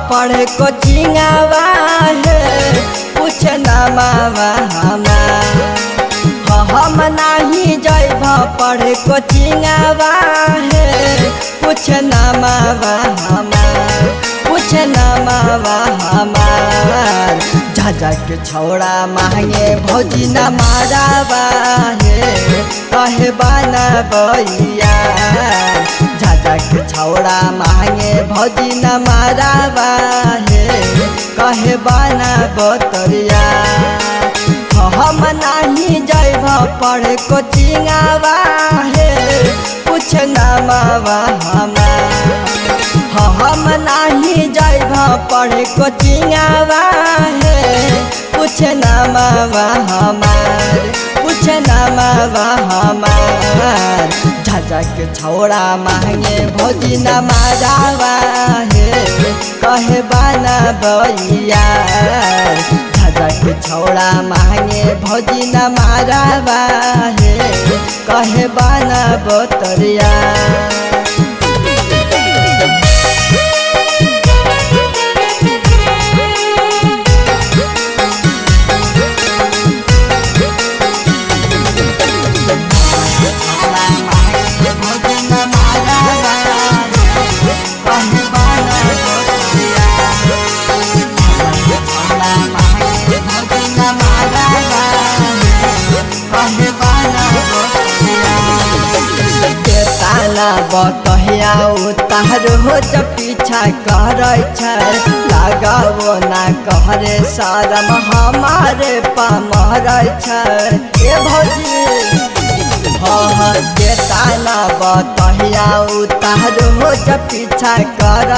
पढ़े कोचिंगवा है कुछ नामावा हमार हम नहीं जैब पढ़े कोचिंगवा है कुछ नामावा हमार कुछ नामावा हमार झाझा के छौड़ा मांगे भौजी न मारावा है कहे बाना बैया झाझा के छौड़ा मांगे भौजी न मारावा है कहे बाना बतरिया हम नहीं जैब पढ़े कोचिंगवा है कुछ नामावा हमार हम नहीं जैब पढ़े कोचिंगवा है कुछ नामावा हमार कुछ नामावा हमार झाझा के छौड़ा मांगे भौजी न मारावा है कहे बाना बैया झाझा के छौड़ा मांगे भौजी न मारावा है कहे बाना बतरिया बतहिया उतार हो जब पीछा कर लगाओ ना कहरे शरम हमारे पामर ए भौजी ताना बतहिया उतार हो जब पीछा कर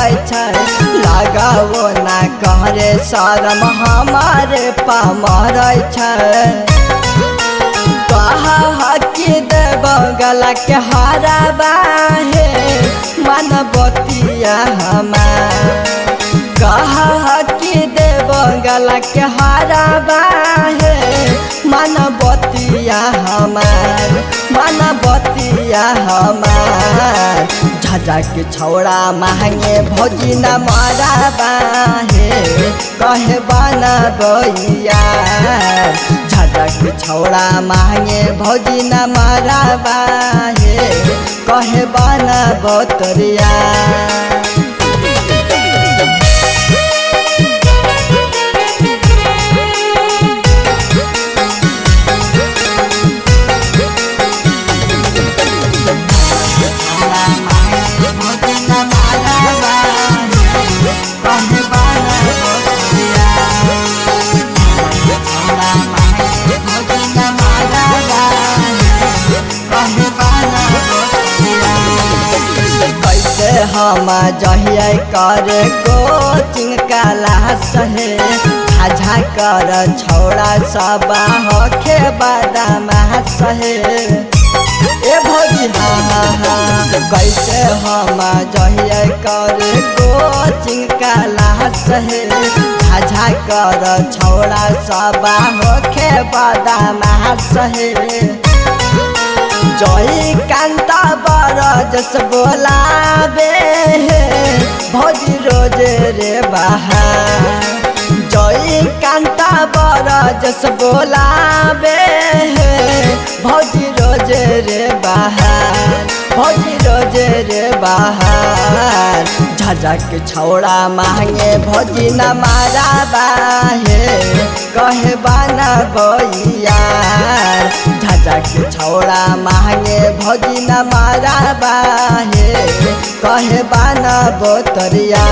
लगाओ ना कहरे शरम हमारे पामर हकी देव गला के हराबा है मन बतिया हमार हकी देव गला के हराबा है मन बतिया हमार मन बतिया हमार झाझा के छौड़ा मांगे भौजी न माराबा है कहे बाना बैया झाझा के छौड़ा मांगे भौजी न माराबा है कहे बाना बतरिया हम जहिया कर कोचिंग क्लास है झाझा कर छौड़ा सब होखे बदमाश है ए भौजी कैसे हम जहिया कर कोचिंग क्लास है झाझा कर छौड़ा सब होखे बदमाश है जय कांता बरजस बोलाबे भौजी रोज रे बहार जय कांता बरजस बोलाबे भौजी रोज रे बहार भौजी रोज रे बहार झाझा के छौड़ा मांगे भौजी न माराबा है कहे बाना बैया झाझा के छौड़ा मांगे भौजी न माराबा है कहे बाना बतरिया।